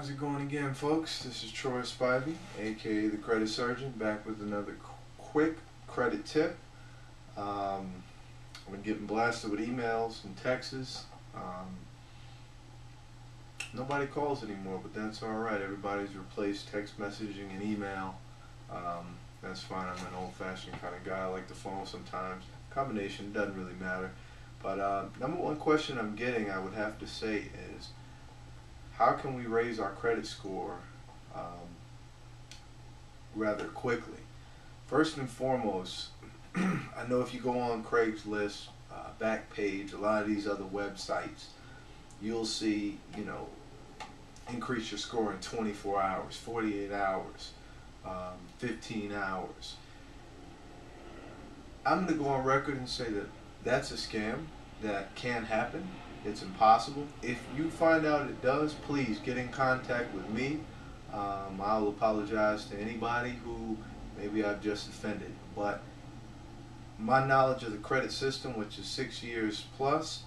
How's it going again, folks? This is Troy Spivey, aka the Credit Surgeon, back with another quick credit tip. I've been getting blasted with emails and texts. Nobody calls anymore, but that's alright. Everybody's replaced text messaging and email. That's fine. I'm an old-fashioned kind of guy. I like the phone sometimes. Combination doesn't really matter. But number one question I'm getting, I would have to say, is how can we raise our credit score rather quickly? First and foremost, I know if you go on Craigslist, Backpage, a lot of these other websites, you'll see, increase your score in 24 hours, 48 hours, 15 hours. I'm going to go on record and say that that's a scam. That can happen. It's impossible. If you find out it does, please get in contact with me. I'll apologize to anybody who maybe I've just offended. But my knowledge of the credit system, which is 6 years plus,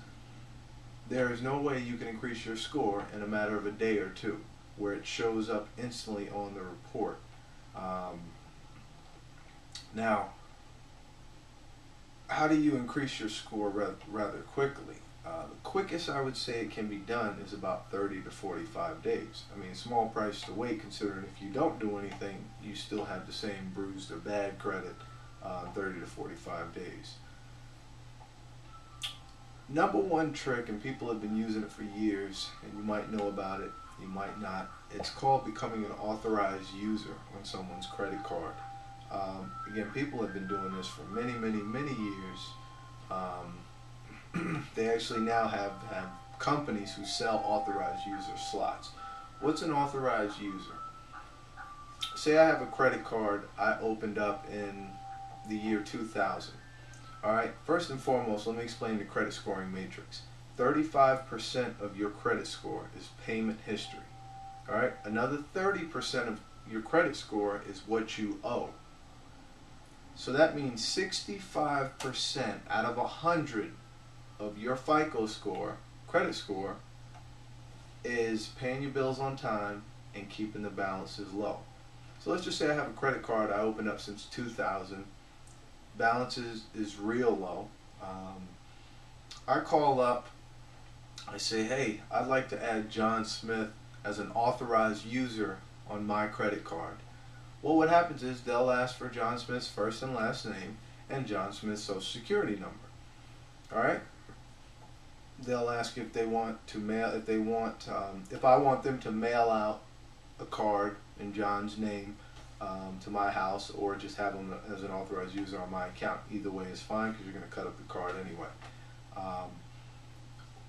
there is no way you can increase your score in a matter of a day or two, where it shows up instantly on the report. Now, how do you increase your score rather quickly? The quickest I would say it can be done is about 30 to 45 days. I mean, small price to wait, considering if you don't do anything, you still have the same bruised or bad credit 30 to 45 days. Number one trick, and people have been using it for years, and you might know about it, you might not. It's called becoming an authorized user on someone's credit card. Again, people have been doing this for many years. They actually now have companies who sell authorized user slots. What's an authorized user? Say I have a credit card I opened up in the year 2000. Alright, first and foremost, let me explain the credit scoring matrix. 35% of your credit score is payment history. Alright, another 30% of your credit score is what you owe. So that means 65% out of 100 of your FICO score, credit score, is paying your bills on time and keeping the balances low. So let's just say I have a credit card I opened up since 2000. Balance is real low. I call up, I say, hey, I'd like to add John Smith as an authorized user on my credit card. Well, what happens is they'll ask for John Smith's first and last name and John Smith's social security number. Alright? They'll ask if they want to mail, if I want them to mail out a card in John's name to my house, or just have him as an authorized user on my account. Either way is fine, because you're going to cut up the card anyway.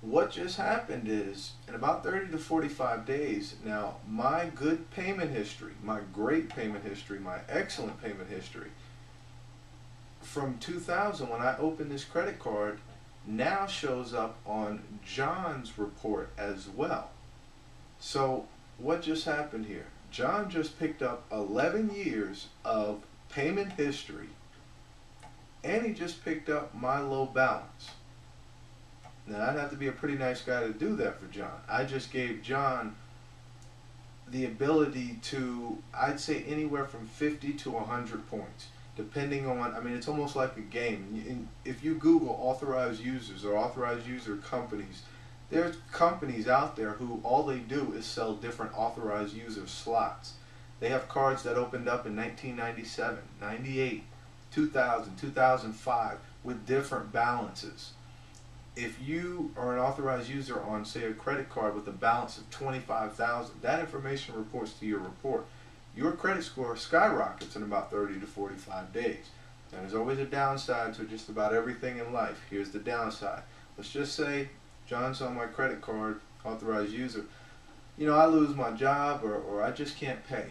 What just happened is, in about 30 to 45 days, now my good payment history, my great payment history, my excellent payment history, from 2000 when I opened this credit card, now shows up on John's report as well. So what just happened here? John just picked up 11 years of payment history, and he just picked up my low balance. Now, I'd have to be a pretty nice guy to do that for John. I just gave John the ability to, I'd say, anywhere from 50 to 100 points, depending on, I mean, it's almost like a game. If you Google authorized users or authorized user companies, there's companies out there who all they do is sell different authorized user slots. They have cards that opened up in 1997, 98, 2000, 2005 with different balances. If you are an authorized user on, say, a credit card with a balance of 25,000, that information reports to your report. Your credit score skyrockets in about 30 to 45 days. And there's always a downside to just about everything in life. Here's the downside. Let's just say John's on my credit card, authorized user. I lose my job, or I just can't pay.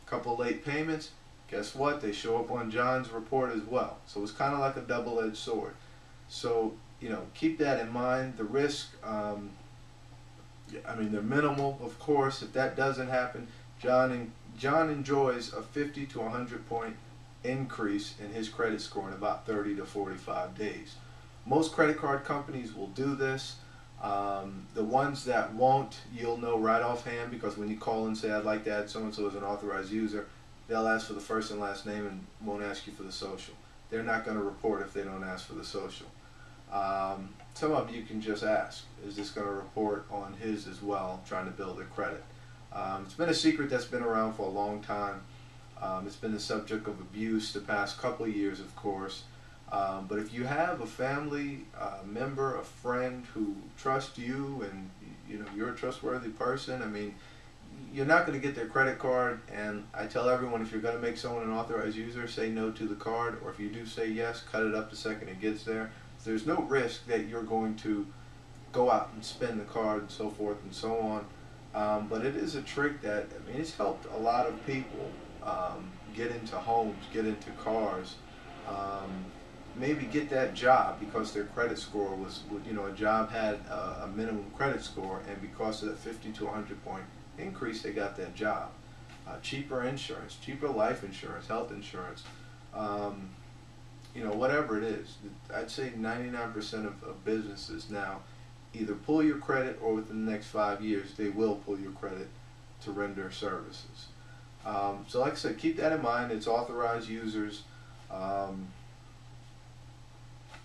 Couple late payments, guess what? They show up on John's report as well. So it's kind of like a double-edged sword. So, keep that in mind. The risk, I mean, they're minimal, of course. If that doesn't happen, John enjoys a 50 to 100 point increase in his credit score in about 30 to 45 days. Most credit card companies will do this. The ones that won't, you'll know right offhand, because when you call and say, I'd like to add so-and-so as an authorized user, they'll ask for the first and last name and won't ask you for the social. They're not going to report if they don't ask for the social. Some of you can just ask, is this going to report on his as well, trying to build their credit? It's been a secret that's been around for a long time. It's been the subject of abuse the past couple of years, of course. But if you have a family member, a friend who trusts you, and you know you're a trustworthy person, I mean, you're not going to get their credit card. And I tell everyone, if you're going to make someone an authorized user, say no to the card, or if you do say yes, cut it up the second it gets there. There's no risk that you're going to go out and spend the card and so forth and so on. But it is a trick that, I mean, it's helped a lot of people get into homes, get into cars, maybe get that job because their credit score was, you know, a job had a minimum credit score, and because of that 50 to 100 point increase, they got that job. Cheaper insurance, cheaper life insurance, health insurance, you know, whatever it is. I'd say 99% of businesses now either pull your credit, or within the next 5 years they will pull your credit to render services. So like I said, keep that in mind. It's authorized users.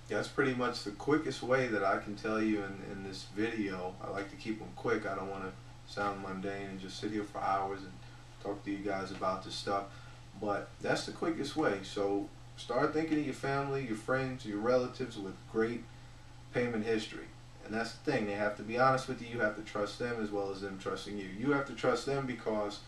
That's pretty much the quickest way that I can tell you in this video. I like to keep them quick. I don't want to sound mundane and just sit here for hours and talk to you guys about this stuff. But that's the quickest way. So start thinking of your family, your friends, your relatives with great payment history. And that's the thing. They have to be honest with you. You have to trust them as well as them trusting you. You have to trust them because,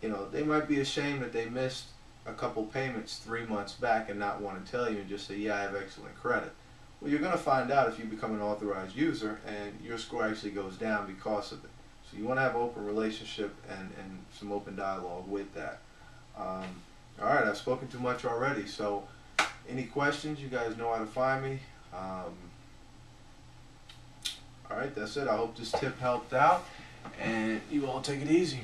you know, they might be ashamed that they missed a couple payments 3 months back and not want to tell you and just say, yeah, I have excellent credit. Well, you're going to find out if you become an authorized user and your score actually goes down because of it. So you want to have an open relationship and some open dialogue with that. All right, I've spoken too much already. So any questions, you guys know how to find me. All right, that's it. I hope this tip helped out, and you all take it easy.